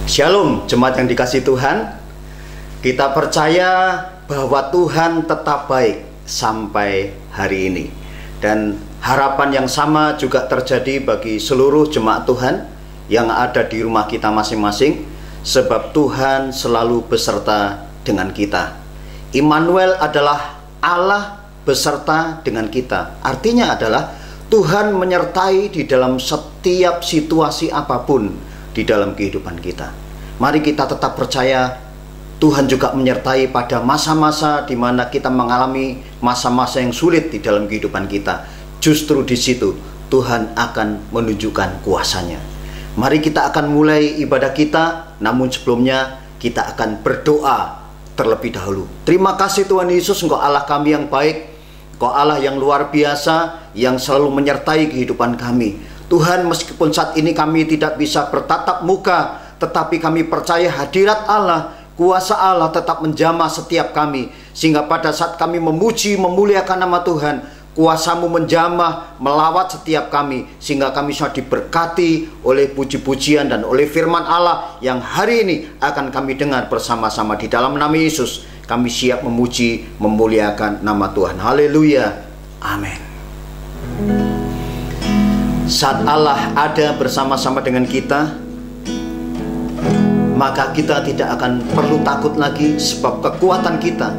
Shalom jemaat yang dikasihi Tuhan. Kita percaya bahwa Tuhan tetap baik sampai hari ini. Dan harapan yang sama juga terjadi bagi seluruh jemaat Tuhan yang ada di rumah kita masing-masing. Sebab Tuhan selalu beserta dengan kita. Immanuel adalah Allah beserta dengan kita. Artinya adalah Tuhan menyertai di dalam setiap situasi apapun di dalam kehidupan kita. Mari kita tetap percaya Tuhan juga menyertai pada masa-masa di mana kita mengalami masa-masa yang sulit di dalam kehidupan kita. Justru di situ Tuhan akan menunjukkan kuasa-Nya. Mari kita akan mulai ibadah kita, namun sebelumnya kita akan berdoa terlebih dahulu. Terima kasih Tuhan Yesus, Engkau Allah kami yang baik, Engkau Allah yang luar biasa, yang selalu menyertai kehidupan kami. Tuhan, meskipun saat ini kami tidak bisa bertatap muka, tetapi kami percaya hadirat Allah, kuasa Allah tetap menjamah setiap kami. Sehingga pada saat kami memuji, memuliakan nama Tuhan, kuasa-Mu menjamah, melawat setiap kami. Sehingga kami sudah diberkati oleh puji-pujian dan oleh firman Allah yang hari ini akan kami dengar bersama-sama. Di dalam nama Yesus, kami siap memuji, memuliakan nama Tuhan. Haleluya. Amin. Saat Allah ada bersama-sama dengan kita, maka kita tidak akan perlu takut lagi. Sebab kekuatan kita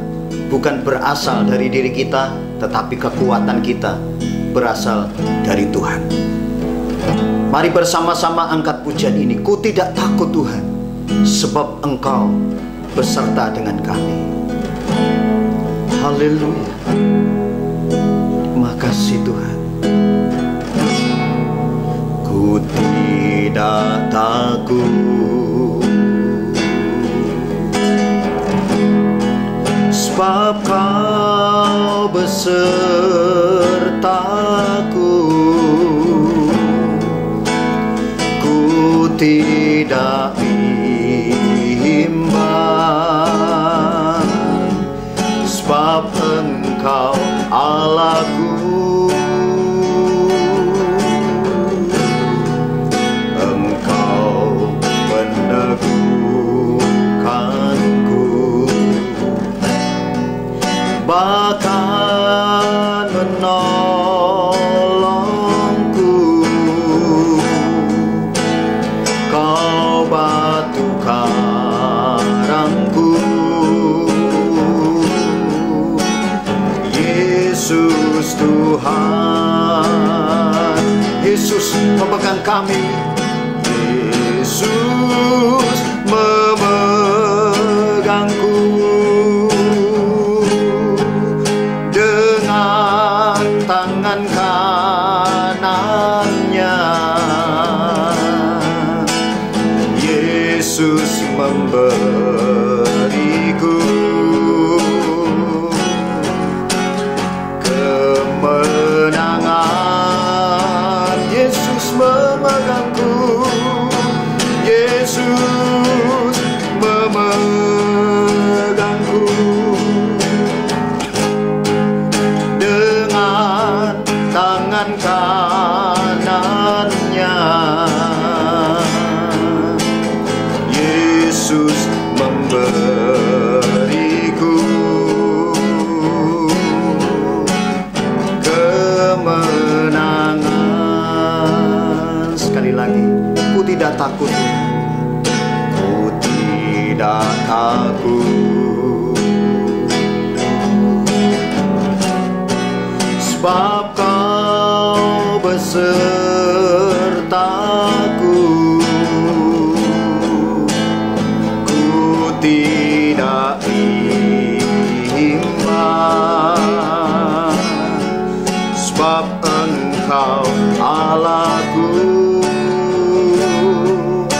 bukan berasal dari diri kita, tetapi kekuatan kita berasal dari Tuhan. Mari bersama-sama angkat pujian ini. Ku tidak takut Tuhan, sebab Engkau beserta dengan kami. Haleluya. Terima kasih Tuhan. Ku tidak takut, sebab Kau besertaku. Ku tidak bimbang, sebab Engkau Allahku. Bahkan menolongku, Kau batu karangku. Yesus Tuhan, Yesus memegang kami. Yesus memegangku tangan kanannya. Yesus memberiku kemenangan. Yesus memegangku. Yesus memegangku tangan kanannya. Yesus memberiku kemenangan. Sekali lagi, ku tidak takut, ku tidak takut, sebab Kau besertaku. Ku tidak bimbang, sebab Engkau Allahku.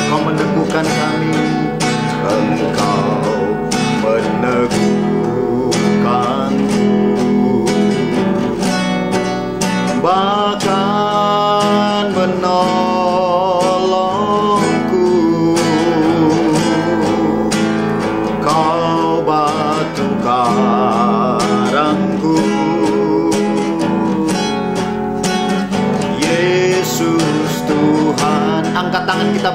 Kau meneguhkan kami, Engkau meneguhkanku. Bahkan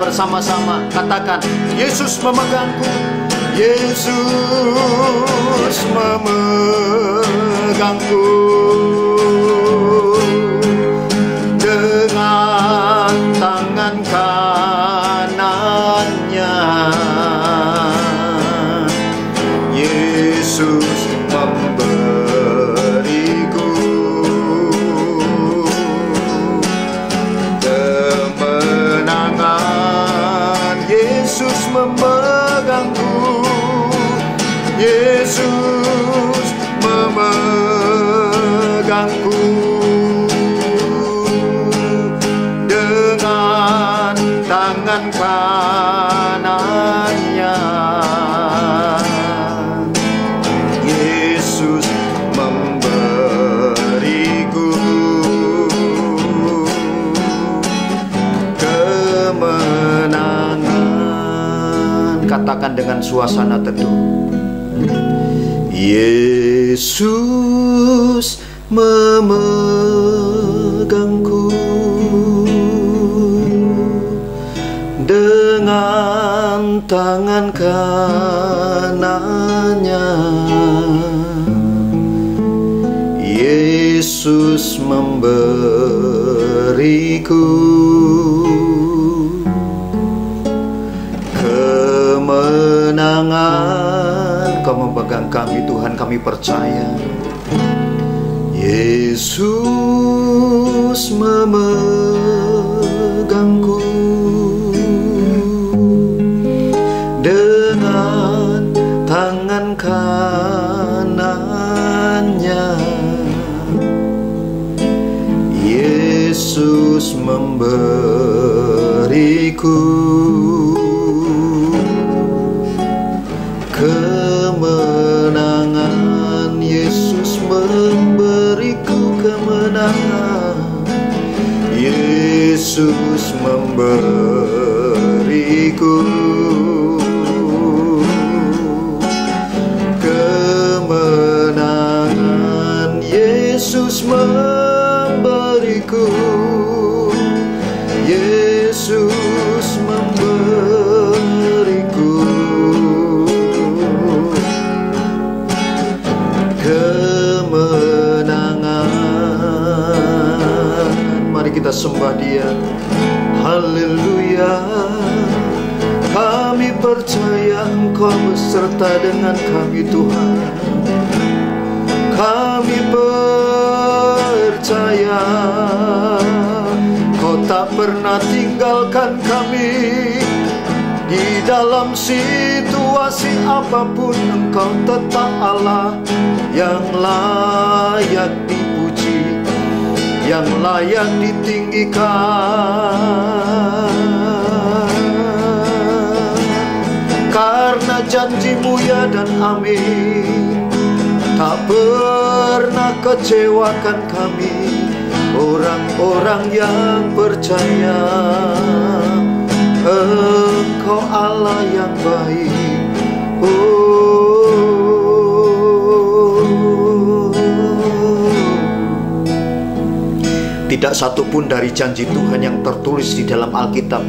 bersama-sama. Katakan, Yesus memegangku. Yesus memegangku dengan tangan kanannya. Yesus memberiku kemenangan. Yesus memegangku. Yesus memegangku dengan tangan kanannya. Yesus memberiku kemenangan. Katakan dengan suasana teduh, Yesus memegangku dengan tangan kanannya. Yesus memberiku kemenangan. Kau memegang kami Tuhan, kami percaya. Yesus memegangku dengan tangan kanannya. Yesus memberiku kemenangan. Yesus memberiku kemenangan. Yesus memberiku kemenangan. Yesus memberiku. Yesus memberiku kemenangan. Mari kita sembah Dia. Haleluya. Kami percaya Engkau beserta dengan kami Tuhan. Kami percaya Kau tak pernah tinggalkan kami. Di dalam situasi apapun Engkau tetap Allah yang layak dipuji, yang layak ditinggikan. Karena janji-Mu ya dan amin, tak pernah kecewakan kami, orang-orang yang percaya. Engkau Allah yang baik. Tidak satupun dari janji Tuhan yang tertulis di dalam Alkitab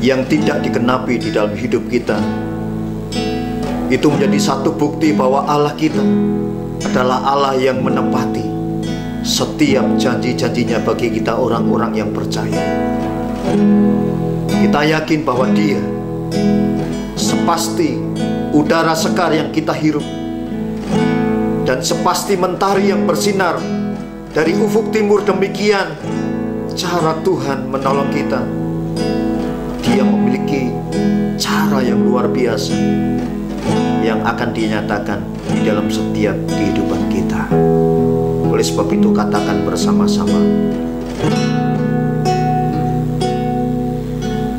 yang tidak digenapi di dalam hidup kita. Itu menjadi satu bukti bahwa Allah kita adalah Allah yang menepati setiap janji-janjinya bagi kita orang-orang yang percaya. Kita yakin bahwa Dia sepasti udara segar yang kita hirup, dan sepasti mentari yang bersinar dari ufuk timur. Demikian cara Tuhan menolong kita. Dia memiliki cara yang luar biasa yang akan dinyatakan di dalam setiap kehidupan kita. Oleh sebab itu katakan bersama-sama,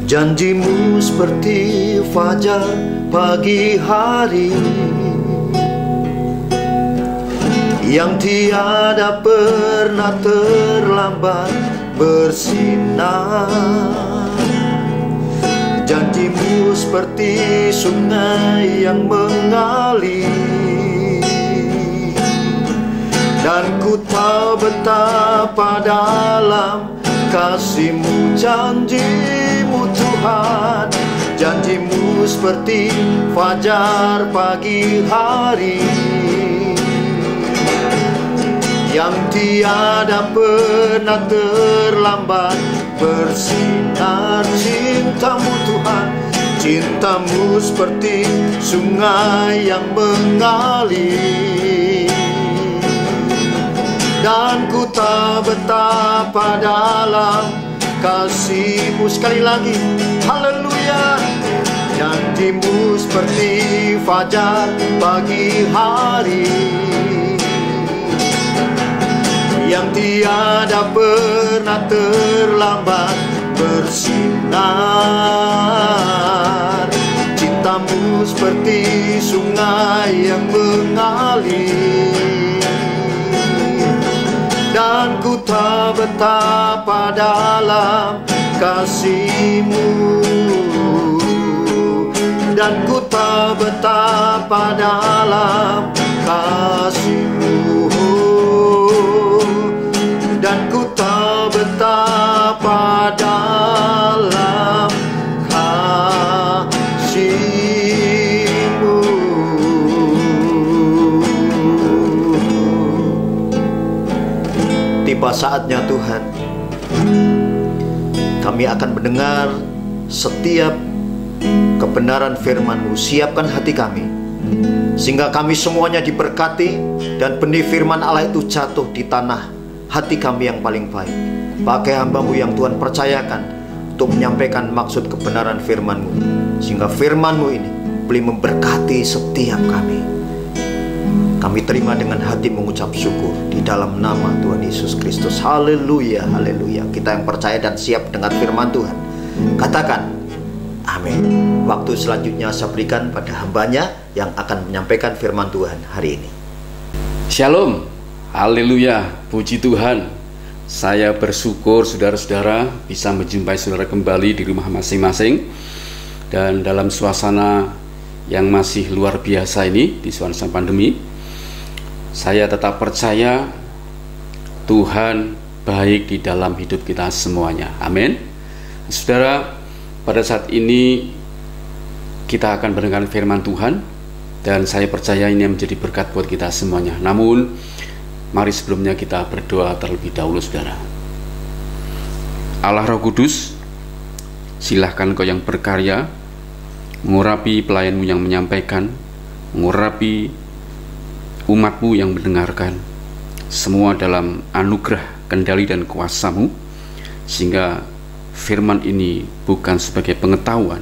janji-Mu seperti fajar pagi hari yang tiada pernah terlambat bersinar. Janji-Mu seperti sungai yang mengalir, dan ku tahu betapa dalam kasih-Mu, janji-Mu cintamu Tuhan. Janjimu seperti fajar pagi hari, yang tiada pernah terlambat bersinar. Cintamu Tuhan, cintamu seperti sungai yang mengalir, dan ku tahu betapa dalam kasih-Mu. Sekali lagi, haleluya. Janjimu seperti fajar pagi hari, yang tiada pernah terlambat bersinar. Cintamu seperti sungai yang mengalir, dan ku tahu betapa dalam kasih-Mu, dan ku tahu betapa dalam kasih-Mu, dan ku tahu betapa dalam kasih-Mu. Tiba saatnya Tuhan, kami akan mendengar setiap kebenaran firman-Mu. Siapkan hati kami, sehingga kami semuanya diberkati, dan benih firman Allah itu jatuh di tanah hati kami yang paling baik. Pakai hamba-Mu yang Tuhan percayakan untuk menyampaikan maksud kebenaran firman-Mu, sehingga firman-Mu ini boleh memberkati setiap kami. Kami terima dengan hati mengucap syukur di dalam nama Tuhan Yesus Kristus. Haleluya, haleluya. Kita yang percaya dan siap dengar firman Tuhan, katakan amin. Waktu selanjutnya saya berikan pada hambanya yang akan menyampaikan firman Tuhan hari ini. Shalom, haleluya, puji Tuhan. Saya bersyukur saudara-saudara bisa menjumpai saudara kembali di rumah masing-masing, dan dalam suasana yang masih luar biasa ini, di suasana pandemi, saya tetap percaya Tuhan baik di dalam hidup kita semuanya. Amin. Saudara, pada saat ini kita akan mendengar firman Tuhan, dan saya percaya ini menjadi berkat buat kita semuanya. Namun, mari sebelumnya kita berdoa terlebih dahulu, saudara. Allah Roh Kudus, silahkan Kau yang berkarya, mengurapi pelayan-Mu yang menyampaikan, mengurapi umat-Mu yang mendengarkan, semua dalam anugerah, kendali, dan kuasa-Mu, sehingga firman ini bukan sebagai pengetahuan,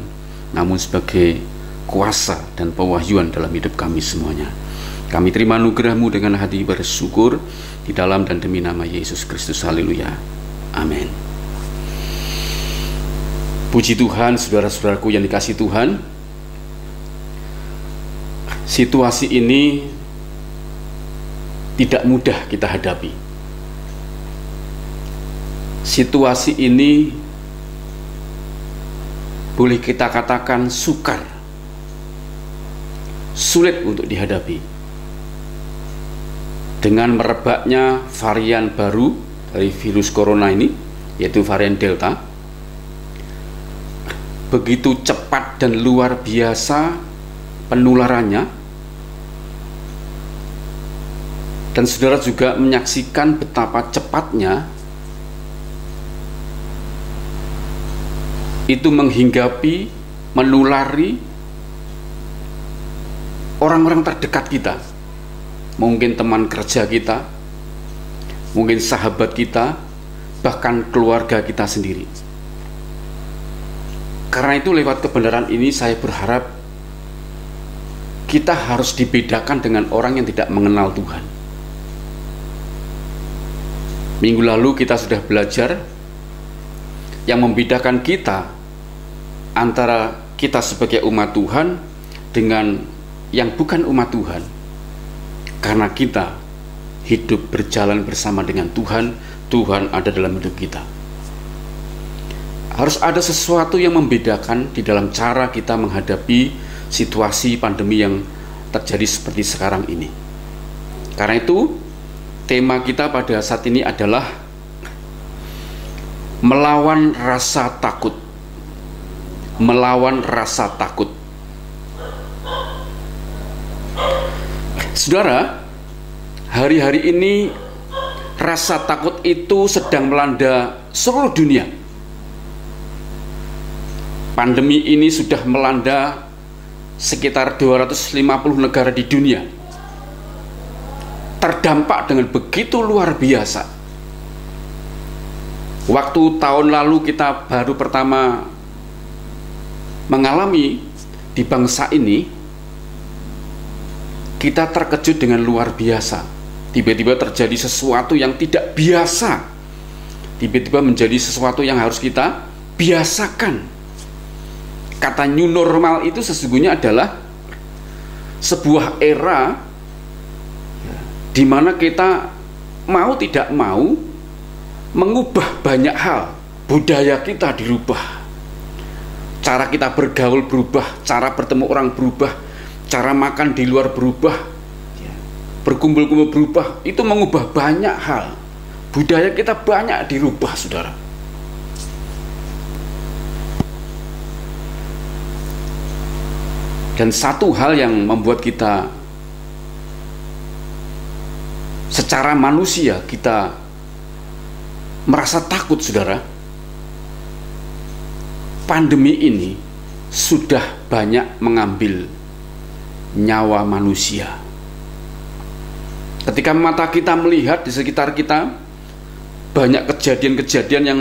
namun sebagai kuasa dan pewahyuan dalam hidup kami semuanya. Kami terima anugerah-Mu dengan hati bersyukur di dalam dan demi nama Yesus Kristus. Haleluya, amin. Puji Tuhan, saudara-saudaraku yang dikasihi Tuhan. Situasi ini tidak mudah kita hadapi. Situasi ini boleh kita katakan sukar, sulit untuk dihadapi. Dengan merebaknya varian baru dari virus corona ini, yaitu varian Delta, begitu cepat dan luar biasa penularannya. Dan saudara juga menyaksikan betapa cepatnya itu menghinggapi, menulari orang-orang terdekat kita. Mungkin teman kerja kita, mungkin sahabat kita, bahkan keluarga kita sendiri. Karena itu lewat kebenaran ini saya berharap kita harus dibedakan dengan orang yang tidak mengenal Tuhan. Minggu lalu kita sudah belajar yang membedakan kita antara kita sebagai umat Tuhan dengan yang bukan umat Tuhan, karena kita hidup berjalan bersama dengan Tuhan. Tuhan ada dalam hidup kita. Harus ada sesuatu yang membedakan di dalam cara kita menghadapi situasi pandemi yang terjadi seperti sekarang ini. Karena itu tema kita pada saat ini adalah melawan rasa takut. melawan rasa takut. Saudara, hari-hari ini rasa takut itu sedang melanda seluruh dunia. Pandemi ini sudah melanda sekitar 250 negara di dunia. Terdampak dengan begitu luar biasa. Waktu tahun lalu kita baru pertama mengalami di bangsa ini, kita terkejut dengan luar biasa. Tiba-tiba terjadi sesuatu yang tidak biasa. Tiba-tiba menjadi sesuatu yang harus kita biasakan. Kata new normal itu sesungguhnya adalah sebuah era di mana kita mau tidak mau mengubah banyak hal. Budaya kita dirubah, cara kita bergaul berubah, cara bertemu orang berubah, cara makan di luar berubah, berkumpul-kumpul berubah. Itu mengubah banyak hal. Budaya kita banyak dirubah, saudara. Dan satu hal yang membuat kita secara manusia kita merasa takut, saudara. Pandemi ini sudah banyak mengambil nyawa manusia. Ketika mata kita melihat di sekitar kita, banyak kejadian-kejadian yang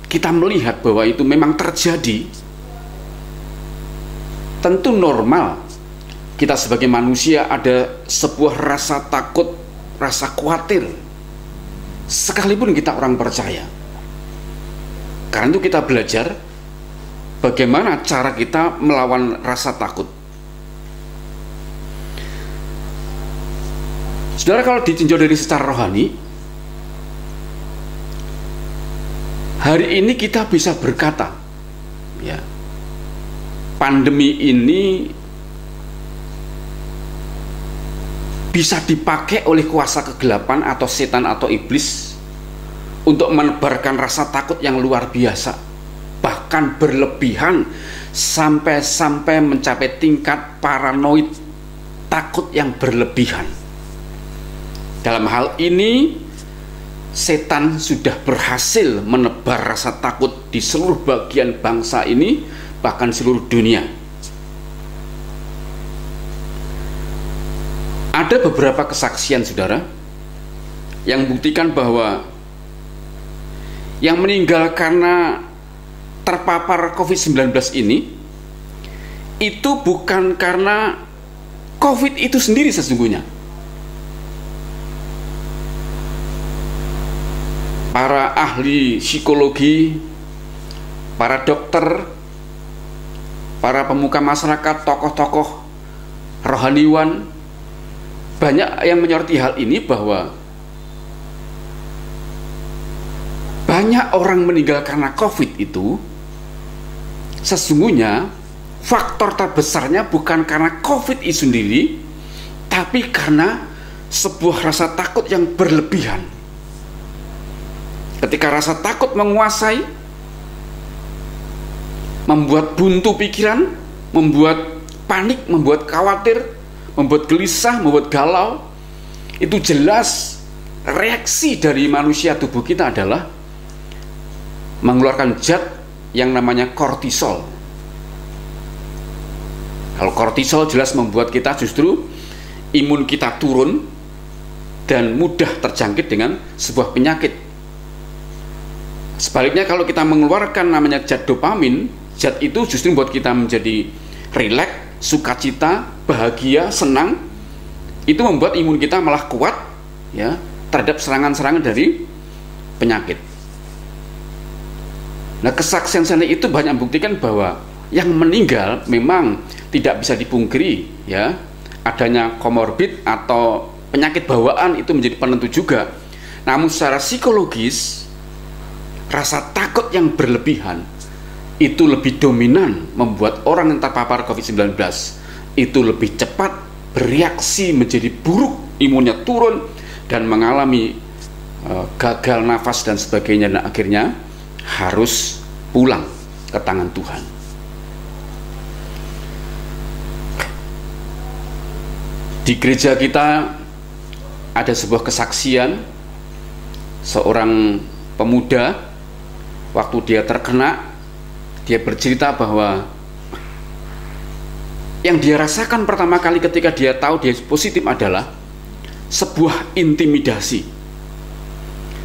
kita melihat bahwa itu memang terjadi. Tentu normal kita sebagai manusia ada sebuah rasa takut, rasa khawatir, sekalipun kita orang percaya. Karena itu kita belajar bagaimana cara kita melawan rasa takut. Saudara, kalau ditinjau dari secara rohani, hari ini kita bisa berkata, ya, pandemi ini bisa dipakai oleh kuasa kegelapan atau setan atau iblis untuk menebarkan rasa takut yang luar biasa, bahkan berlebihan sampai mencapai tingkat paranoid, takut yang berlebihan. Dalam hal ini setan sudah berhasil menebar rasa takut di seluruh bagian bangsa ini, bahkan seluruh dunia. Ada beberapa kesaksian, saudara, yang membuktikan bahwa yang meninggal karena terpapar COVID-19 ini itu bukan karena COVID itu sendiri sesungguhnya. Para ahli psikologi, para dokter, para pemuka masyarakat, tokoh-tokoh rohaniwan, banyak yang menyoroti hal ini bahwa banyak orang meninggal karena COVID itu sesungguhnya faktor terbesarnya bukan karena COVID itu sendiri, tapi karena sebuah rasa takut yang berlebihan. Ketika rasa takut menguasai, membuat buntu pikiran, membuat panik, membuat khawatir, membuat gelisah, membuat galau, itu jelas reaksi dari manusia tubuh kita adalah mengeluarkan zat yang namanya kortisol. Kalau kortisol jelas membuat kita justru imun kita turun dan mudah terjangkit dengan sebuah penyakit. Sebaliknya kalau kita mengeluarkan namanya zat dopamin, zat itu justru membuat kita menjadi rileks, sukacita, bahagia, senang. Itu membuat imun kita malah kuat, ya, terhadap serangan-serangan dari penyakit. Nah, kesaksian itu banyak membuktikan bahwa yang meninggal memang tidak bisa dipungkiri, ya, adanya komorbid atau penyakit bawaan itu menjadi penentu juga. Namun secara psikologis, rasa takut yang berlebihan itu lebih dominan, membuat orang yang terpapar COVID-19 itu lebih cepat bereaksi menjadi buruk, imunnya turun dan mengalami gagal nafas dan sebagainya, dan akhirnya harus pulang ke tangan Tuhan. Di gereja kita ada sebuah kesaksian seorang pemuda, waktu dia terkena, dia bercerita bahwa yang dia rasakan pertama kali ketika dia tahu dia positif adalah sebuah intimidasi,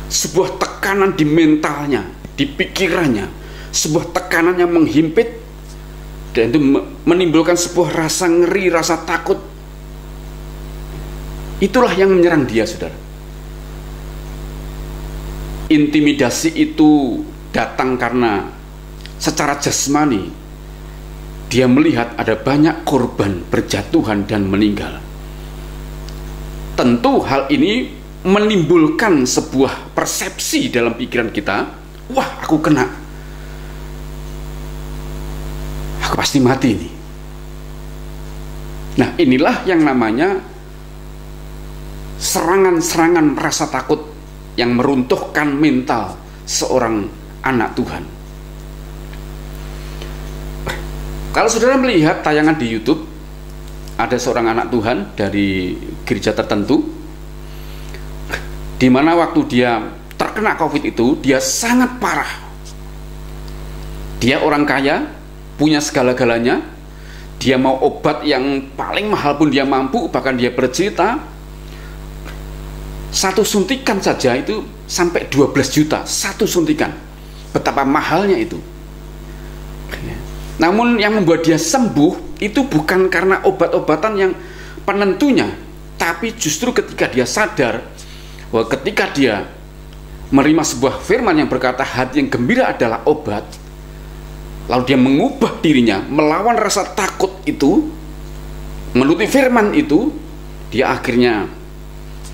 sebuah tekanan di mentalnya, di pikirannya, sebuah tekanan yang menghimpit, dan itu menimbulkan sebuah rasa ngeri, rasa takut. Itulah yang menyerang dia, saudara. Intimidasi itu datang karena secara jasmani dia melihat ada banyak korban berjatuhan dan meninggal. Tentu hal ini menimbulkan sebuah persepsi dalam pikiran kita, wah, aku kena, aku pasti mati ini. Nah, inilah yang namanya serangan-serangan rasa takut yang meruntuhkan mental seorang anak Tuhan. Kalau saudara melihat tayangan di YouTube, ada seorang anak Tuhan dari gereja tertentu, di mana waktu dia terkena COVID itu, dia sangat parah. Dia orang kaya, punya segala-galanya, dia mau obat yang paling mahal pun dia mampu, bahkan dia bercerita, satu suntikan saja itu sampai 12 juta, satu suntikan. Betapa mahalnya itu. Namun yang membuat dia sembuh itu bukan karena obat-obatan yang penentunya, tapi justru ketika dia sadar bahwa ketika dia menerima sebuah firman yang berkata hati yang gembira adalah obat, lalu dia mengubah dirinya, melawan rasa takut itu, menuruti firman itu, dia akhirnya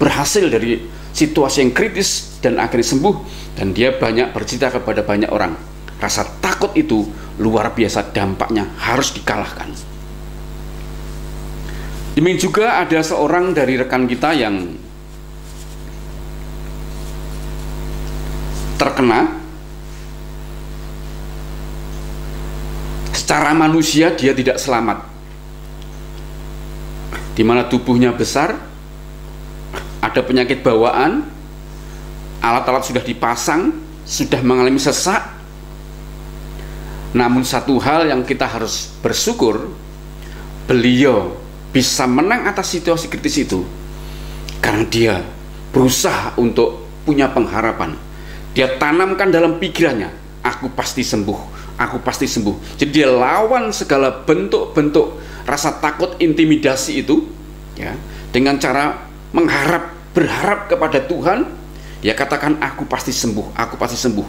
berhasil dari situasi yang kritis dan akhirnya sembuh, dan dia banyak bercerita kepada banyak orang. Rasa takut itu luar biasa, dampaknya harus dikalahkan. Demikian juga ada seorang dari rekan kita yang terkena. Secara manusia dia tidak selamat, di mana tubuhnya besar, ada penyakit bawaan, alat-alat sudah dipasang, sudah mengalami sesak. Namun satu hal yang kita harus bersyukur, beliau bisa menang atas situasi kritis itu karena dia berusaha untuk punya pengharapan. Dia tanamkan dalam pikirannya, aku pasti sembuh, aku pasti sembuh. Jadi dia lawan segala bentuk-bentuk rasa takut, intimidasi itu, ya, dengan cara berharap kepada Tuhan. Dia katakan, aku pasti sembuh, aku pasti sembuh.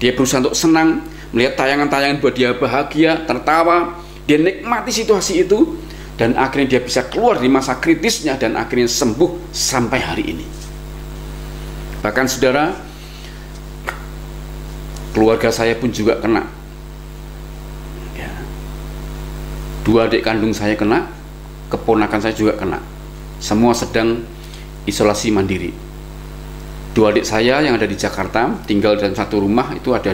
Dia berusaha untuk senang, melihat tayangan-tayangan buat dia bahagia, tertawa, dia nikmati situasi itu, dan akhirnya dia bisa keluar di masa kritisnya dan akhirnya sembuh sampai hari ini. Bahkan saudara, keluarga saya pun juga kena, ya. 2 adik kandung saya kena, keponakan saya juga kena. Semua sedang isolasi mandiri. 2 adik saya yang ada di Jakarta tinggal dalam satu rumah, itu ada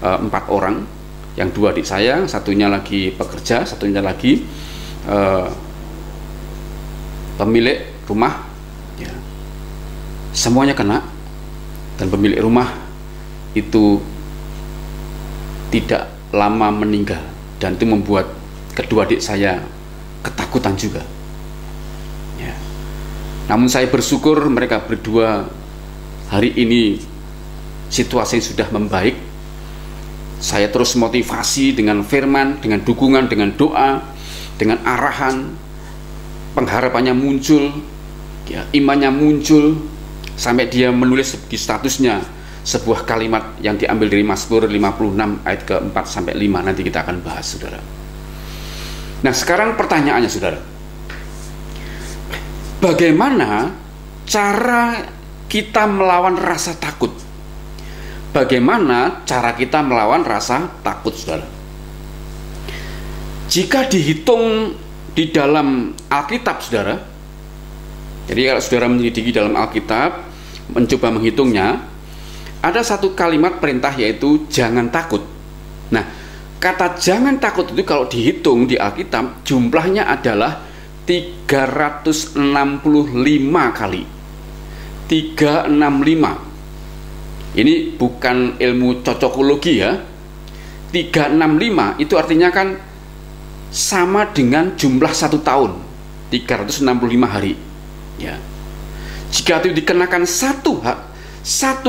4 orang. Yang 2 adik saya, satunya lagi pekerja, satunya lagi pemilik rumah, ya. Semuanya kena, dan pemilik rumah itu tidak lama meninggal, dan itu membuat kedua adik saya ketakutan juga. Namun saya bersyukur mereka berdua hari ini situasi sudah membaik. Saya terus motivasi dengan firman, dengan dukungan, dengan doa, dengan arahan. Pengharapannya muncul, ya, imannya muncul, sampai dia menulis di statusnya sebuah kalimat yang diambil dari Mazmur 56 ayat ke-4 sampai 5. Nanti kita akan bahas, saudara. Nah, sekarang pertanyaannya, saudara, bagaimana cara kita melawan rasa takut? Bagaimana cara kita melawan rasa takut, saudara? Jika dihitung di dalam Alkitab, saudara, jadi kalau saudara menyelidiki dalam Alkitab, mencoba menghitungnya, ada satu kalimat perintah, yaitu jangan takut. Nah, kata jangan takut itu kalau dihitung di Alkitab, jumlahnya adalah 365 kali. 365. Ini bukan ilmu cocokologi ya. 365 itu artinya kan sama dengan jumlah 1 tahun, 365 hari ya. Jika itu dikenakan satu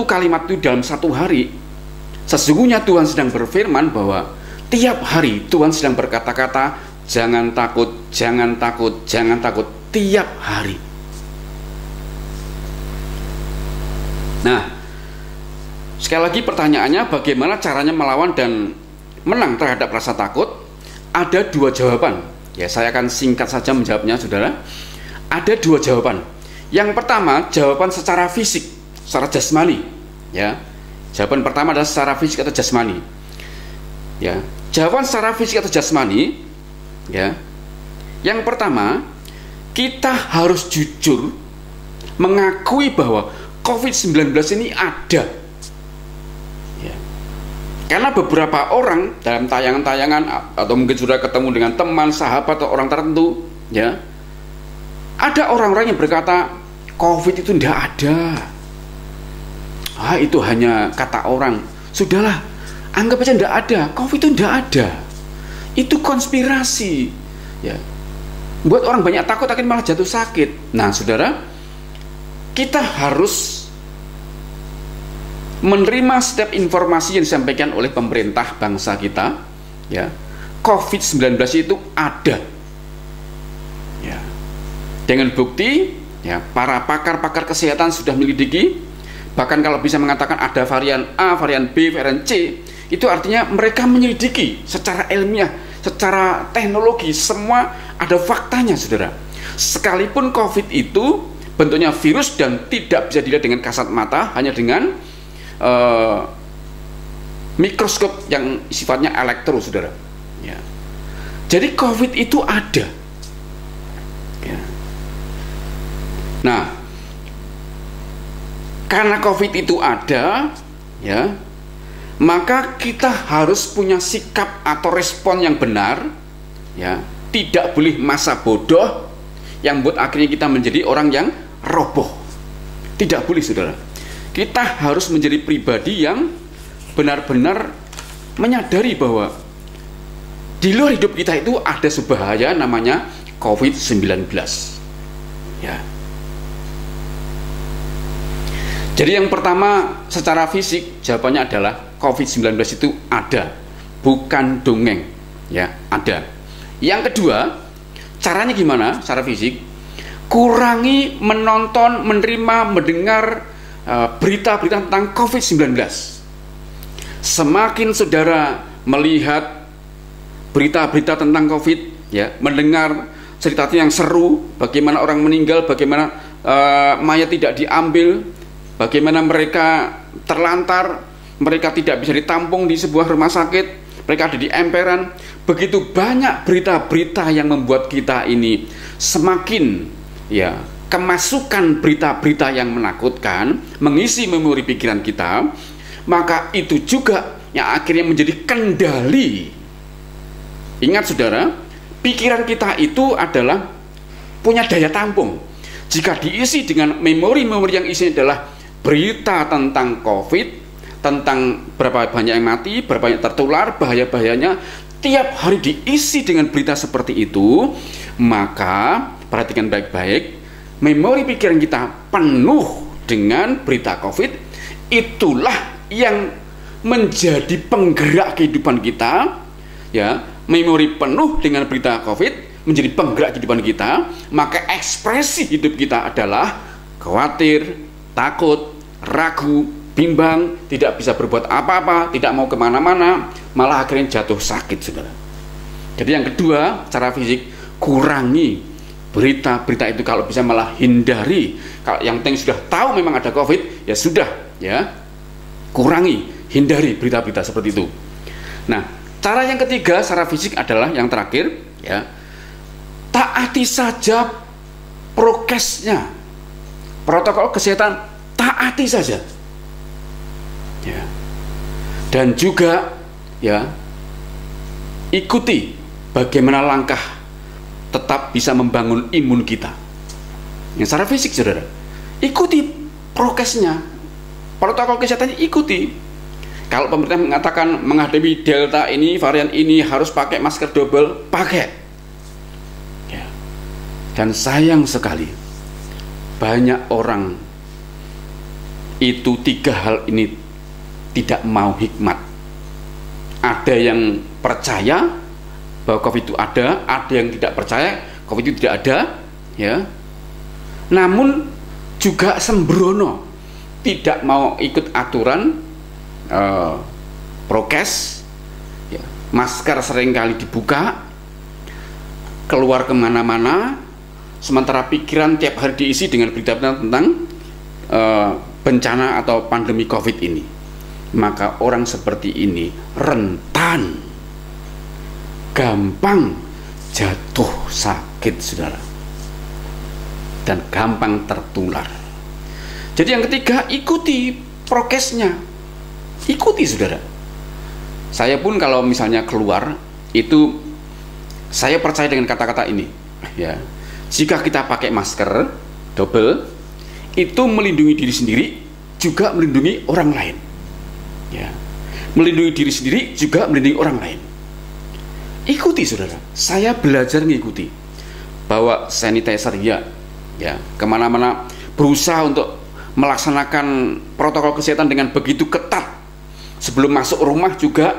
kalimat itu dalam 1 hari, sesungguhnya Tuhan sedang berfirman bahwa tiap hari Tuhan sedang berkata-kata, jangan takut, jangan takut, jangan takut, tiap hari. Nah, sekali lagi pertanyaannya, bagaimana caranya melawan dan menang terhadap rasa takut? Ada 2 jawaban. Ya, saya akan singkat saja menjawabnya, saudara. Ada 2 jawaban. Yang pertama, jawaban secara fisik, secara jasmani. Ya, jawaban pertama adalah secara fisik atau jasmani. Ya, jawaban secara fisik atau jasmani. Ya, yang pertama, kita harus jujur mengakui bahwa COVID-19 ini ada. Ya. Karena beberapa orang dalam tayangan-tayangan atau mungkin sudah ketemu dengan teman, sahabat atau orang tertentu, ya, ada orang-orang yang berkata COVID itu tidak ada. Itu hanya kata orang. Sudahlah, anggap aja tidak ada. COVID itu tidak ada. Itu konspirasi. Ya, buat orang banyak takut akan malah jatuh sakit. Nah, saudara, kita harus menerima setiap informasi yang disampaikan oleh pemerintah bangsa kita. Ya, COVID-19 itu ada. Ya, dengan bukti, ya, para pakar-pakar kesehatan sudah menyelidiki, bahkan kalau bisa mengatakan ada varian A, varian B, varian C, itu artinya mereka menyelidiki secara ilmiah, secara teknologi, semua ada faktanya, saudara. Sekalipun COVID itu bentuknya virus dan tidak bisa dilihat dengan kasat mata, hanya dengan mikroskop yang sifatnya elektro, saudara. Ya. Jadi COVID itu ada. Ya. Nah, karena COVID itu ada, ya, maka kita harus punya sikap atau respon yang benar, ya. Tidak boleh masa bodoh yang buat akhirnya kita menjadi orang yang roboh. Tidak boleh, saudara. Kita harus menjadi pribadi yang benar-benar menyadari bahwa di luar hidup kita itu ada sebahaya namanya COVID-19. Ya. Jadi yang pertama, secara fisik jawabannya adalah COVID-19 itu ada, bukan dongeng, ya, ada. Yang kedua, caranya gimana secara fisik? Kurangi menonton, menerima, mendengar berita-berita tentang COVID-19. Semakin saudara melihat berita-berita tentang COVID, ya, mendengar cerita yang seru, bagaimana orang meninggal, bagaimana mayat tidak diambil, bagaimana mereka terlantar, mereka tidak bisa ditampung di sebuah rumah sakit, mereka ada di emperan. Begitu banyak berita-berita yang membuat kita ini semakin, ya, kemasukan berita-berita yang menakutkan mengisi memori pikiran kita, maka itu juga yang akhirnya menjadi kendali. Ingat, saudara, pikiran kita itu adalah punya daya tampung. Jika diisi dengan memori-memori yang isinya adalah berita tentang COVID, tentang berapa banyak yang mati, berapa banyak tertular, bahaya-bahayanya, tiap hari diisi dengan berita seperti itu, maka perhatikan baik-baik, memori pikiran kita penuh dengan berita COVID. Itulah yang menjadi penggerak kehidupan kita, ya. Memori penuh dengan berita COVID menjadi penggerak kehidupan kita, maka ekspresi hidup kita adalah khawatir, takut, ragu, bimbang, tidak bisa berbuat apa-apa, tidak mau kemana-mana, malah akhirnya jatuh sakit, saudara. Jadi yang kedua, secara fisik, kurangi berita-berita itu, kalau bisa malah hindari. Kalau yang penting sudah tahu memang ada COVID, ya sudah, ya, kurangi, hindari berita-berita seperti itu. Nah, cara yang ketiga secara fisik adalah yang terakhir, ya, taati saja prokesnya, protokol kesehatan, taati saja, ya, dan juga, ya, ikuti bagaimana langkah tetap bisa membangun imun kita. Yang secara fisik, saudara, ikuti prokesnya, protokol kesehatannya ikuti. Kalau pemerintah mengatakan menghadapi delta ini, varian ini harus pakai masker double, pakai. Ya. Dan sayang sekali, banyak orang itu 3 hal ini tidak mau hikmat. Ada yang percaya bahwa COVID itu ada yang tidak percaya COVID itu tidak ada, ya. Namun juga sembrono, tidak mau ikut aturan prokes, ya. Masker seringkali dibuka, keluar kemana-mana, sementara pikiran tiap hari diisi dengan berita-berita tentang bencana atau pandemi COVID ini. Maka orang seperti ini rentan, gampang jatuh sakit, saudara, dan gampang tertular. Jadi yang ketiga, ikuti prokesnya. Ikuti, saudara. Saya pun kalau misalnya keluar, itu saya percaya dengan kata-kata ini, ya. Jika kita pakai masker double, itu melindungi diri sendiri, juga melindungi orang lain, ya. Melindungi diri sendiri juga melindungi orang lain. Ikuti, saudara. Saya belajar mengikuti bawa sanitizer, ya, kemana-mana berusaha untuk melaksanakan protokol kesehatan dengan begitu ketat. Sebelum masuk rumah juga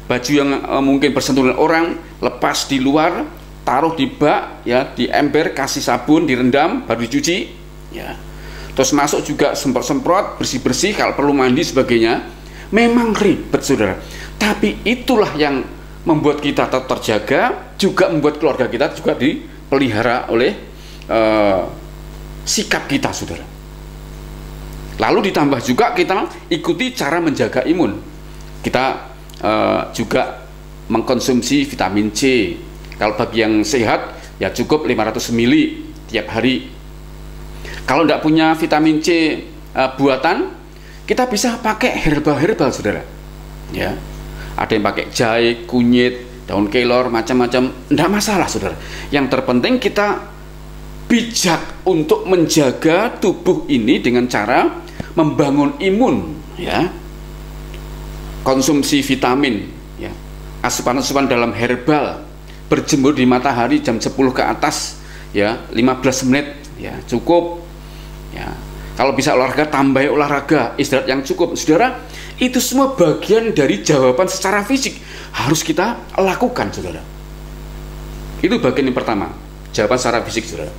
baju yang mungkin bersentuhan orang lepas di luar, taruh di bak, ya, di ember, kasih sabun, direndam, baru dicuci, ya. Terus masuk juga semprot-semprot, bersih-bersih, kalau perlu mandi sebagainya. Memang ribet, saudara, tapi itulah yang membuat kita tetap terjaga, juga membuat keluarga kita juga dipelihara oleh sikap kita, saudara. Lalu ditambah juga kita ikuti cara menjaga imun. Kita juga mengkonsumsi vitamin C. Kalau bagi yang sehat, ya cukup 500 ml tiap hari. Kalau tidak punya vitamin C buatan, kita bisa pakai herbal-herbal, saudara. Ya, ada yang pakai jahe, kunyit, daun kelor, macam-macam. Tidak masalah, saudara. Yang terpenting kita bijak untuk menjaga tubuh ini dengan cara membangun imun, ya. Konsumsi vitamin, ya. Asupan-asupan dalam herbal, berjemur di matahari jam 10 ke atas, ya, 15 menit, ya, cukup, ya. Kalau bisa olahraga, tambah olahraga, istirahat yang cukup, saudara. Itu semua bagian dari jawaban secara fisik harus kita lakukan, saudara. Itu bagian yang pertama, jawaban secara fisik, saudara.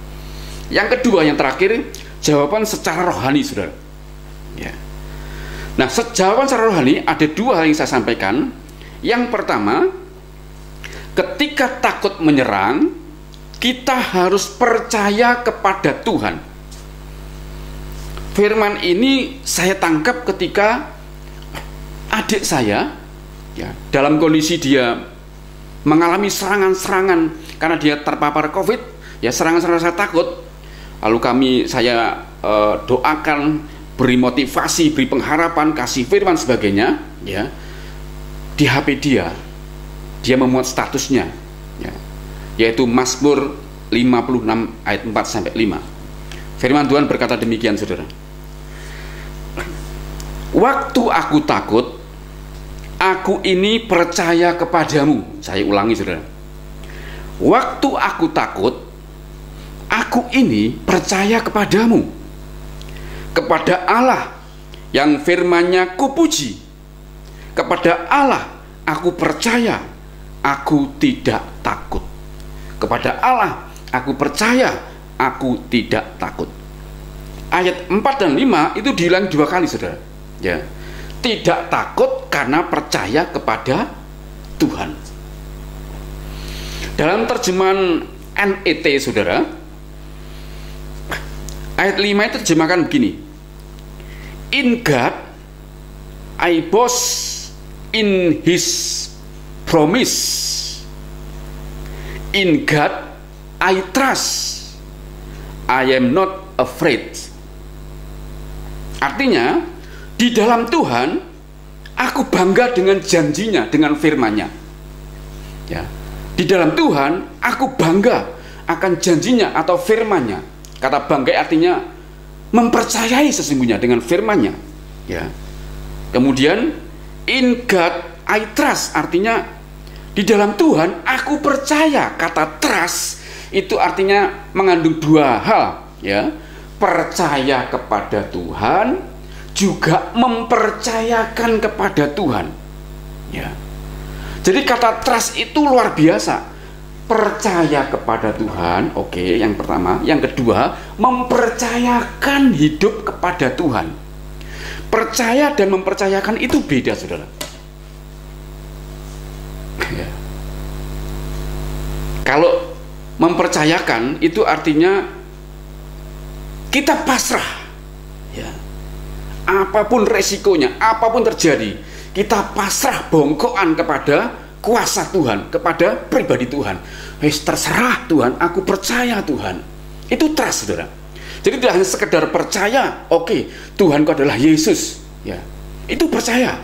Yang kedua, yang terakhir, jawaban secara rohani, saudara. Ya. Nah, jawaban secara rohani ada 2 hal yang saya sampaikan. Yang pertama, ketika takut menyerang, kita harus percaya kepada Tuhan. Firman ini saya tangkap ketika adik saya, ya, dalam kondisi dia mengalami serangan-serangan karena dia terpapar COVID, ya, serangan-serangan saya takut. Lalu saya doakan, beri motivasi, beri pengharapan, kasih firman sebagainya, ya. Di HP dia memuat statusnya, ya, yaitu Mazmur 56 ayat 4 sampai 5. Firman Tuhan berkata demikian, saudara. Waktu aku takut, aku ini percaya kepadamu. Saya ulangi, saudara. Waktu aku takut, aku ini percaya kepadamu. Kepada Allah yang firman-Nya kupuji, kepada Allah aku percaya, aku tidak takut. Kepada Allah aku percaya, aku tidak takut. Ayat 4 dan 5 itu diulang 2 kali, saudara, ya. Tidak takut karena percaya kepada Tuhan. Dalam terjemahan NET, saudara, ayat 5 itu terjemahkan begini: In God I boast in His promise. In God I trust. I am not afraid. Artinya, di dalam Tuhan aku bangga dengan janjinya, dengan firman-Nya. Ya. Di dalam Tuhan aku bangga, akan janjinya atau firman-Nya. Kata bangkai artinya mempercayai sesungguhnya dengan firman-Nya, ya. Kemudian in God I trust artinya di dalam Tuhan aku percaya. Kata trust itu artinya mengandung dua hal, ya. Percaya kepada Tuhan, juga mempercayakan kepada Tuhan, ya. Jadi kata trust itu luar biasa. Percaya kepada Tuhan, oke, yang pertama. Yang kedua, mempercayakan hidup kepada Tuhan. Percaya dan mempercayakan itu beda, saudara. Ya. Kalau mempercayakan itu artinya kita pasrah, ya. Apapun resikonya, apapun terjadi, kita pasrah bongkokan kepada kuasa Tuhan, kepada pribadi Tuhan. Terserah Tuhan, aku percaya Tuhan. Itu trust, saudara. Jadi tidak hanya sekedar percaya, oke, Tuhanku adalah Yesus, ya. Itu percaya.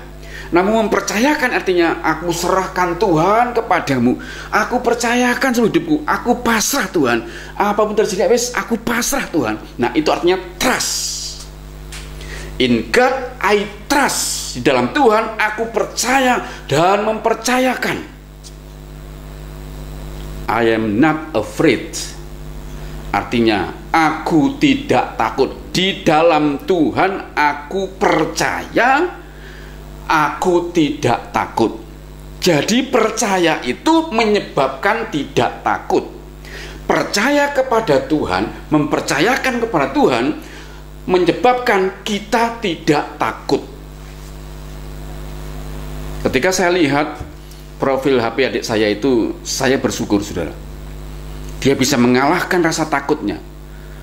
Namun mempercayakan artinya aku serahkan Tuhan kepadamu, aku percayakan seluruh hidupku, aku pasrah Tuhan. Apapun terjadi, aku pasrah Tuhan. Nah, itu artinya trust. In God I trust. Di dalam Tuhan aku percaya dan mempercayakan. I am not afraid. Artinya aku tidak takut. Di dalam Tuhan aku percaya, aku tidak takut. Jadi percaya itu menyebabkan tidak takut. Percaya kepada Tuhan, mempercayakan kepada Tuhan menyebabkan kita tidak takut. Ketika saya lihat profil HP adik saya itu, saya bersyukur, saudara. Dia bisa mengalahkan rasa takutnya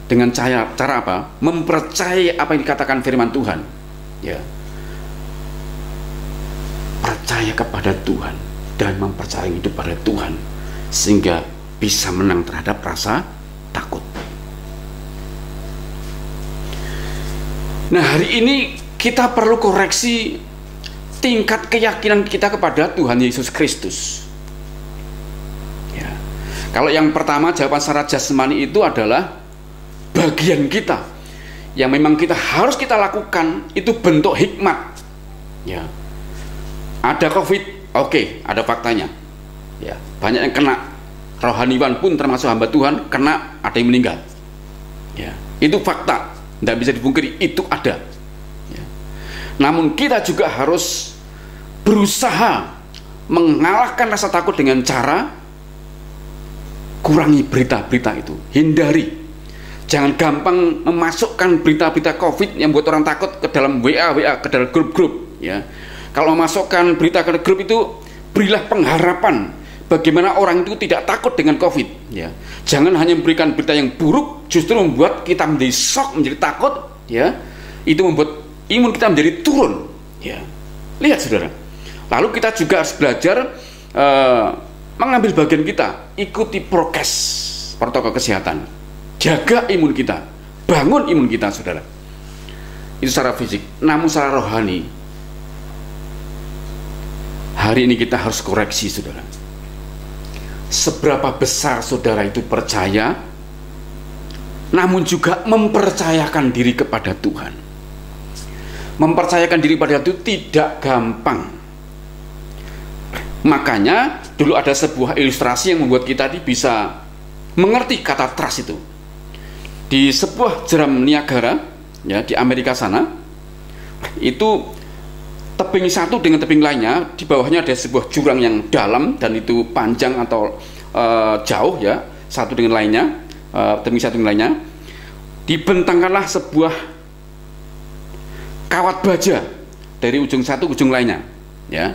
dengan cara apa? Mempercayai apa yang dikatakan firman Tuhan, ya. Percaya kepada Tuhan dan mempercayai hidup pada Tuhan sehingga bisa menang terhadap rasa takut. Nah, hari ini kita perlu koreksi tingkat keyakinan kita kepada Tuhan Yesus Kristus, ya. Kalau yang pertama, jawaban secara jasmani itu adalah bagian kita yang memang kita harus kita lakukan, itu bentuk hikmat, ya. Ada COVID, oke, ada faktanya, ya. Banyak yang kena, rohaniwan pun termasuk hamba Tuhan kena, ada yang meninggal, ya. Itu fakta, tidak bisa dipungkiri, itu ada, ya. Namun kita juga harus berusaha mengalahkan rasa takut dengan cara kurangi berita-berita itu, hindari. Jangan gampang memasukkan berita-berita COVID yang buat orang takut ke dalam WA, ke dalam grup-grup, ya. Kalau memasukkan berita ke grup itu, berilah pengharapan bagaimana orang itu tidak takut dengan COVID, ya. Jangan hanya memberikan berita yang buruk, justru membuat kita menjadi shock, menjadi takut, ya. Itu membuat imun kita menjadi turun, ya. Lihat, saudara. Lalu kita juga harus belajar mengambil bagian kita, ikuti prokes, protokol kesehatan, jaga imun kita, bangun imun kita, saudara. Itu secara fisik. Namun secara rohani, hari ini kita harus koreksi, saudara. Seberapa besar saudara itu percaya, namun juga mempercayakan diri kepada Tuhan. Mempercayakan diri pada Tuhan itu tidak gampang. Makanya dulu ada sebuah ilustrasi yang membuat kita bisa mengerti kata trust itu. Di sebuah jeram Niagara, ya, di Amerika sana, itu tebing satu dengan tebing lainnya, di bawahnya ada sebuah jurang yang dalam dan itu panjang atau jauh, ya, satu dengan lainnya, tebing satu dengan lainnya. Dibentangkanlah sebuah kawat baja dari ujung satu ke ujung lainnya, ya.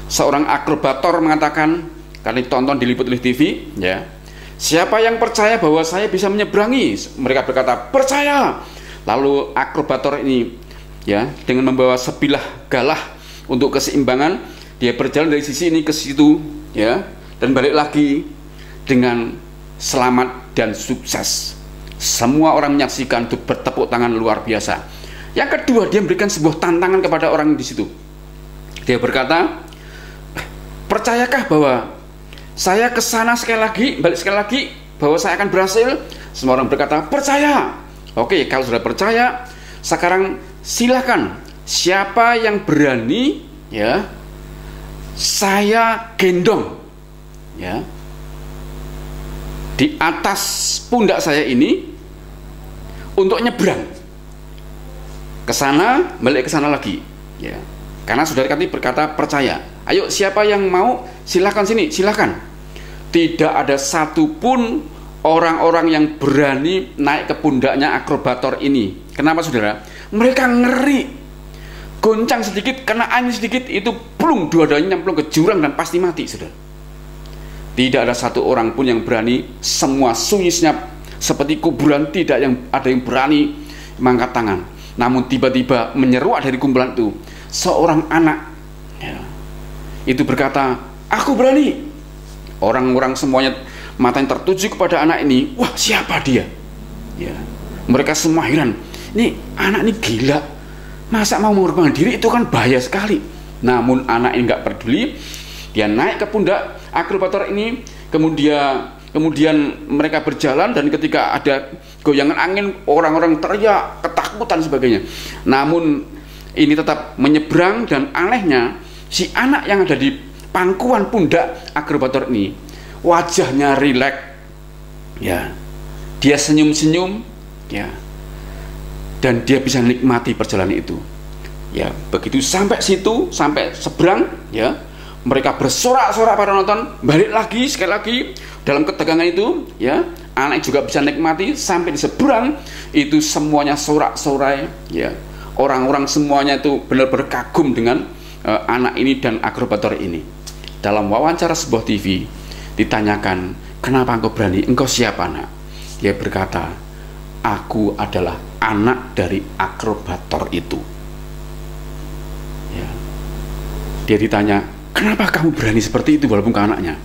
Seorang akrobator mengatakan, kali tonton diliput oleh TV, ya, siapa yang percaya bahwa saya bisa menyeberangi? Mereka berkata, percaya. Lalu akrobator ini, ya, dengan membawa sebilah galah untuk keseimbangan, dia berjalan dari sisi ini ke situ, ya, dan balik lagi dengan selamat dan sukses. Semua orang menyaksikan itu bertepuk tangan luar biasa. Yang kedua, dia memberikan sebuah tantangan kepada orang di situ. Dia berkata, percayakah bahwa saya ke sana sekali lagi, balik sekali lagi, bahwa saya akan berhasil? Semua orang berkata, percaya. Oke, kalau sudah percaya, sekarang silakan. Siapa yang berani, ya, saya gendong, ya, di atas pundak saya ini untuk nyebrang ke sana, balik ke sana lagi, ya. Karena saudara tadi berkata percaya. Ayo, siapa yang mau, silakan sini, silakan. Tidak ada satupun orang-orang yang berani naik ke pundaknya akrobator ini. Kenapa saudara? Mereka ngeri. Goncang sedikit, kena angin sedikit, itu plung, dua-duanya nyemplung ke jurang dan pasti mati, saudara. Tidak ada satu orang pun yang berani. Semua sunyi senyap seperti kuburan. Tidak ada yang berani mengangkat tangan. Namun tiba-tiba menyeruak dari kumpulan itu seorang anak, ya, itu berkata, aku berani. Orang-orang semuanya matanya tertuju kepada anak ini. Wah, siapa dia? Ya, mereka semua heran. Ini anak ini gila. Masa mau mengorbankan diri, itu kan bahaya sekali. Namun anak ini nggak peduli. Dia naik ke pundak akrobator ini. Kemudian mereka berjalan, dan ketika ada goyangan angin, orang-orang teriak, ketakutan sebagainya. Namun ini tetap menyeberang, dan anehnya si anak yang ada di pangkuan pundak akrobator ini wajahnya rileks, ya, dia senyum-senyum, ya, dan dia bisa nikmati perjalanan itu, ya. Begitu sampai situ, sampai seberang, ya, mereka bersorak-sorak para nonton, balik lagi sekali lagi dalam ketegangan itu, ya. Anak juga bisa nikmati sampai di seberang itu semuanya sorak-sorai, ya. Orang-orang semuanya itu benar-benar kagum dengan anak ini dan akrobator ini. Dalam wawancara sebuah TV ditanyakan, kenapa engkau berani? Engkau siapa, nak? Dia berkata, aku adalah anak dari akrobator itu, ya. Dia ditanya, kenapa kamu berani seperti itu walaupun ke anaknya?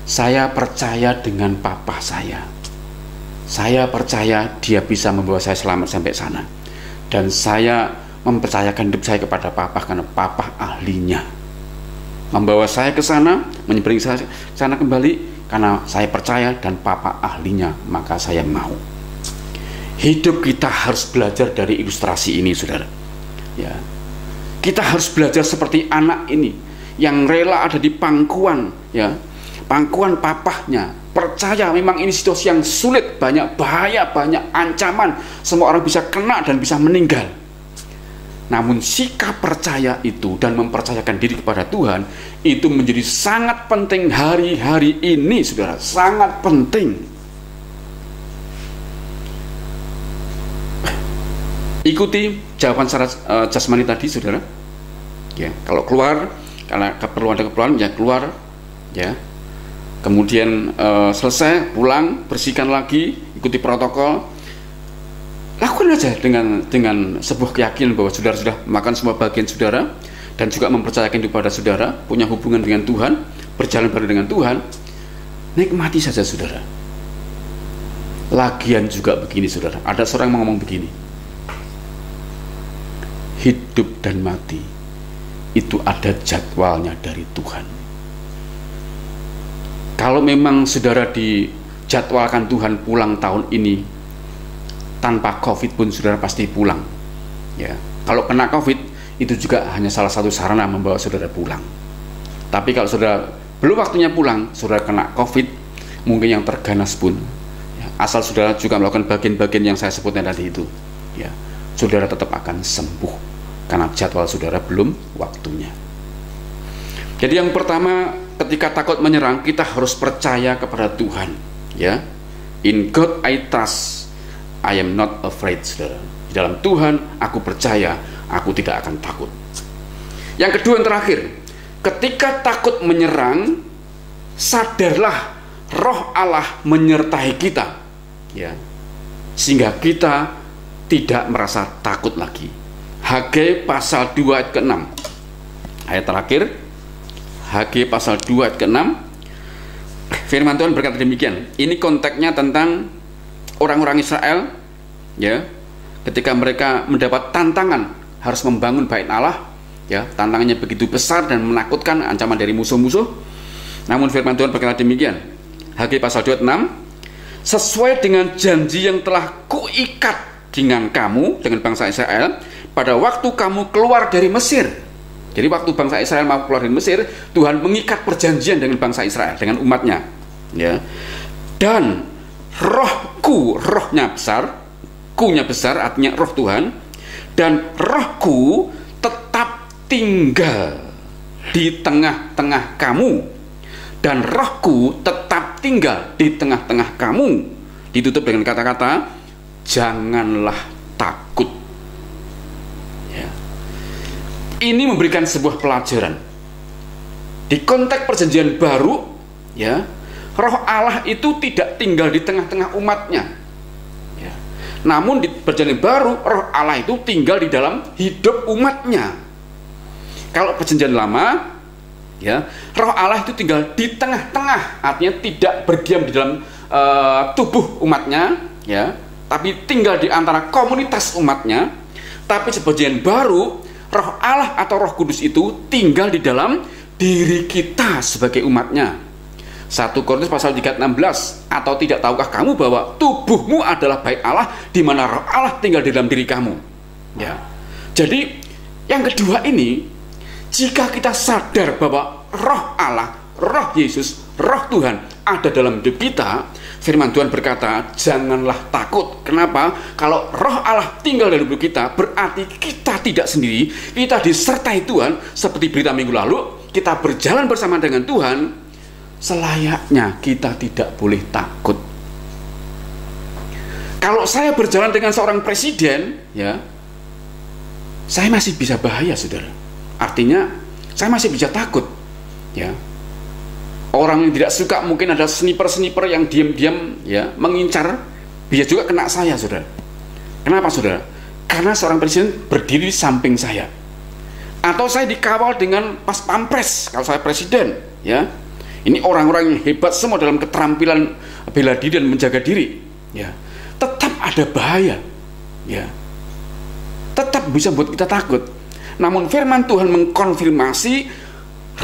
Saya percaya dengan papa saya. Saya percaya dia bisa membawa saya selamat sampai sana. Dan saya mempercayakan hidup saya kepada papa karena papa ahlinya. Membawa saya ke sana, menyeberangi saya ke sana kembali karena saya percaya dan papa ahlinya, maka saya mau. Hidup kita harus belajar dari ilustrasi ini, saudara. Ya. Kita harus belajar seperti anak ini yang rela ada di pangkuan, ya, pangkuan papahnya. Percaya memang ini situasi yang sulit, banyak bahaya, banyak ancaman, semua orang bisa kena dan bisa meninggal. Namun sikap percaya itu dan mempercayakan diri kepada Tuhan itu menjadi sangat penting hari-hari ini, saudara, sangat penting. Ikuti jawaban secara jasmani tadi, saudara. Ya, kalau keluar, karena ada keperluan ya keluar, ya. Kemudian selesai, pulang, bersihkan lagi, ikuti protokol. Lakukan aja dengan sebuah keyakinan bahwa saudara sudah makan semua bagian saudara, dan juga mempercayakan kepada saudara, punya hubungan dengan Tuhan, berjalan bareng dengan Tuhan. Nikmati saja, saudara. Lagian juga begini, saudara, ada seorang yang ngomong begini, hidup dan mati itu ada jadwalnya dari Tuhan. Kalau memang saudara dijadwalkan Tuhan pulang tahun ini, tanpa COVID pun saudara pasti pulang, ya. Kalau kena COVID itu juga hanya salah satu sarana membawa saudara pulang. Tapi kalau saudara belum waktunya pulang, saudara kena COVID, mungkin yang terganas pun, ya, asal saudara juga melakukan bagian-bagian yang saya sebutkan tadi itu, ya, saudara tetap akan sembuh karena jadwal saudara belum waktunya. Jadi yang pertama, ketika takut menyerang, kita harus percaya kepada Tuhan, ya. In God I trust, I am not afraid, saudara. Di dalam Tuhan aku percaya, aku tidak akan takut. Yang kedua, yang terakhir, ketika takut menyerang, sadarlah Roh Allah menyertai kita, ya, sehingga kita tidak merasa takut lagi. Hagai pasal 2 ayat ke-6. Ayat terakhir, Hagai pasal 2 ayat ke-6. Firman Tuhan berkata demikian. Ini konteksnya tentang orang-orang Israel, ya, ketika mereka mendapat tantangan harus membangun bait Allah, ya, tantangannya begitu besar dan menakutkan, ancaman dari musuh-musuh. Namun firman Tuhan berkata demikian. Hagai pasal 2 ayat 6. sesuai dengan janji yang telah kuikat dengan kamu, dengan bangsa Israel, pada waktu kamu keluar dari Mesir. Jadi waktu bangsa Israel mau keluar dari Mesir, Tuhan mengikat perjanjian dengan bangsa Israel, dengan umatnya, ya. Dan rohku, rohnya besar, kunya besar, artinya roh Tuhan, dan rohku tetap tinggal di tengah-tengah kamu, dan rohku tetap tinggal di tengah-tengah kamu. Ditutup dengan kata-kata, janganlah takut. Ya. Ini memberikan sebuah pelajaran. Di konteks perjanjian baru, ya, roh Allah itu tidak tinggal di tengah-tengah umatnya. Ya. Namun di perjanjian baru, roh Allah itu tinggal di dalam hidup umatnya. Kalau perjanjian lama, ya, roh Allah itu tinggal di tengah-tengah, artinya tidak berdiam di dalam tubuh umatnya, ya, tapi tinggal di antara komunitas umatnya. Tapi perjanjian baru, roh Allah atau Roh Kudus itu tinggal di dalam diri kita sebagai umatnya. 1 Korintus pasal 3:16, atau tidak tahukah kamu bahwa tubuhmu adalah bait Allah, di mana roh Allah tinggal di dalam diri kamu. Ya. Jadi yang kedua ini, jika kita sadar bahwa roh Allah, roh Yesus, roh Tuhan ada dalam hidup kita, firman Tuhan berkata, janganlah takut. Kenapa? Kalau roh Allah tinggal dalam hidup kita, berarti kita tidak sendiri, kita disertai Tuhan. Seperti berita minggu lalu, kita berjalan bersama dengan Tuhan, selayaknya kita tidak boleh takut. Kalau saya berjalan dengan seorang presiden, ya, saya masih bisa bahaya, saudara. Artinya saya masih bisa takut, ya. Orang yang tidak suka, mungkin ada sniper yang diam-diam, ya, mengincar, bisa juga kena saya, saudara. Kenapa, saudara? Karena seorang presiden berdiri di samping saya, atau saya dikawal dengan pas pampres kalau saya presiden, ya. Ini orang-orang yang hebat semua dalam keterampilan bela diri dan menjaga diri, ya. Tetap ada bahaya, ya. Tetap bisa buat kita takut. Namun firman Tuhan mengkonfirmasi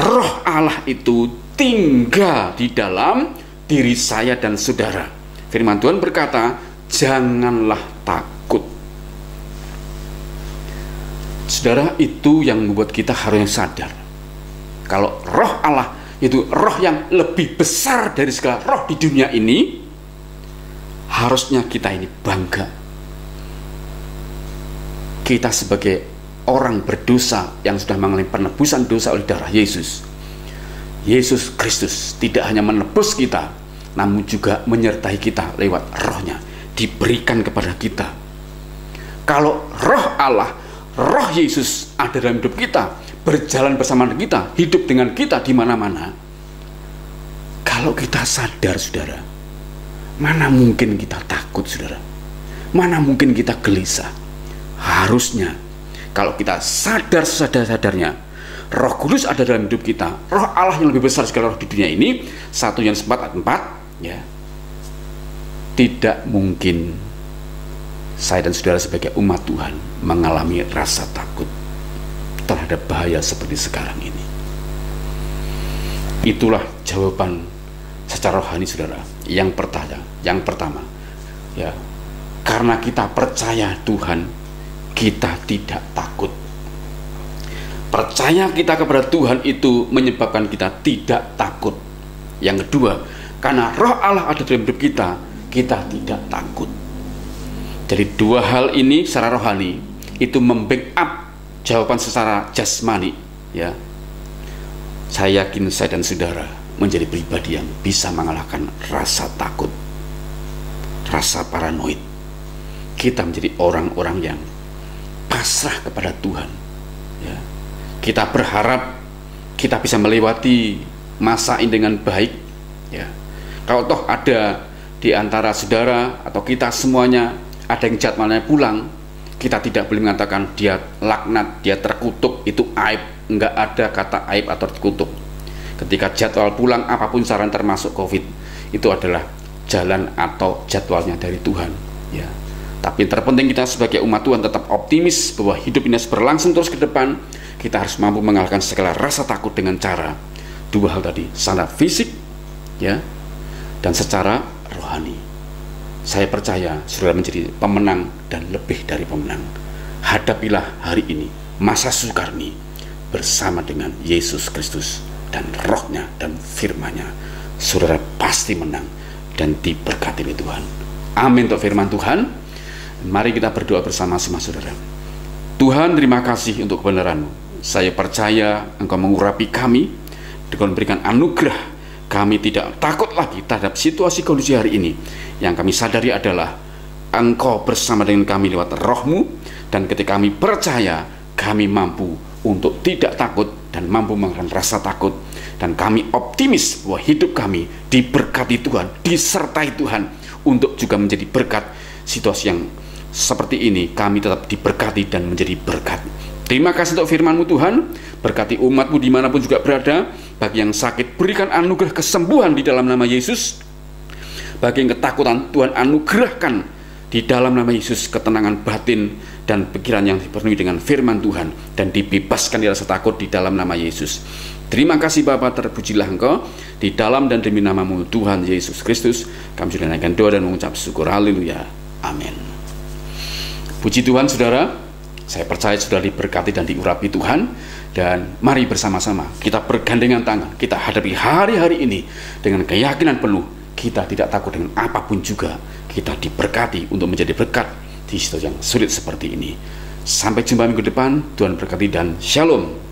roh Allah itu tinggal di dalam diri saya dan saudara. Firman Tuhan berkata, janganlah takut. Saudara, itu yang membuat kita harus sadar. Kalau roh Allah itu roh yang lebih besar dari segala roh di dunia ini, harusnya kita ini bangga. Kita sebagai orang berdosa yang sudah mengalami penebusan dosa oleh darah Yesus, Yesus Kristus tidak hanya menebus kita, namun juga menyertai kita lewat rohnya, diberikan kepada kita. Kalau roh Allah, roh Yesus ada dalam hidup kita, berjalan bersama kita, hidup dengan kita di mana-mana, kalau kita sadar, saudara, mana mungkin kita takut, saudara? Mana mungkin kita gelisah? Harusnya kalau kita sadar sesadar-sadarnya, Roh Kudus ada dalam hidup kita, roh Allah yang lebih besar segala roh di dunia ini, 1 Yohanes 4:4, ya, tidak mungkin saya dan saudara sebagai umat Tuhan mengalami rasa takut terhadap bahaya seperti sekarang ini. Itulah jawaban secara rohani, saudara. Yang pertama, ya, karena kita percaya Tuhan, kita tidak takut. Percaya kita kepada Tuhan itu menyebabkan kita tidak takut. Yang kedua, karena roh Allah ada dalam hidup kita, kita tidak takut. Jadi dua hal ini secara rohani itu membackup jawaban secara jasmani, ya. Saya yakin saya dan saudara menjadi pribadi yang bisa mengalahkan rasa takut, rasa paranoid. Kita menjadi orang-orang yang pasrah kepada Tuhan, ya. Kita berharap kita bisa melewati masa ini dengan baik, ya. Kalau toh ada di antara saudara atau kita semuanya ada yang jadwalnya pulang, kita tidak boleh mengatakan dia laknat, dia terkutuk, itu aib. Enggak ada kata aib atau terkutuk. Ketika jadwal pulang apapun saran termasuk COVID, itu adalah jalan atau jadwalnya dari Tuhan, ya. Tapi yang terpenting kita sebagai umat Tuhan tetap optimis bahwa hidup ini harus berlangsung terus ke depan. Kita harus mampu mengalahkan segala rasa takut dengan cara dua hal tadi, secara fisik, ya, dan secara rohani. Saya percaya saudara menjadi pemenang dan lebih dari pemenang. Hadapilah hari ini masa sukar ini bersama dengan Yesus Kristus dan rohnya dan firman-Nya. Saudara pasti menang dan diberkati oleh Tuhan. Amin untuk firman Tuhan. Mari kita berdoa bersama-sama saudara. Tuhan, terima kasih untuk kebenaran-Mu. Saya percaya Engkau mengurapi kami dengan memberikan anugerah. Kami tidak takut lagi terhadap situasi kondisi hari ini. Yang kami sadari adalah Engkau bersama dengan kami lewat roh-Mu, dan ketika kami percaya, kami mampu untuk tidak takut dan mampu mengalahkan rasa takut, dan kami optimis bahwa hidup kami diberkati Tuhan, disertai Tuhan untuk juga menjadi berkat. Situasi yang seperti ini kami tetap diberkati dan menjadi berkat. Terima kasih untuk firman-Mu Tuhan. Berkati umat-Mu dimanapun juga berada. Bagi yang sakit, berikan anugerah kesembuhan di dalam nama Yesus. Bagi yang ketakutan, Tuhan anugerahkan di dalam nama Yesus ketenangan batin dan pikiran yang dipenuhi dengan firman Tuhan, dan dibebaskan dari rasa takut di dalam nama Yesus. Terima kasih Bapa, terpujilah Engkau. Di dalam dan demi nama-Mu Tuhan Yesus Kristus, kami sudah naikkan doa dan mengucap syukur. Haleluya. Amin. Puji Tuhan saudara. Saya percaya sudah diberkati dan diurapi Tuhan. Dan mari bersama-sama kita bergandengan tangan, kita hadapi hari-hari ini dengan keyakinan penuh. Kita tidak takut dengan apapun juga. Kita diberkati untuk menjadi berkat di situasi yang sulit seperti ini. Sampai jumpa minggu depan. Tuhan berkati dan shalom.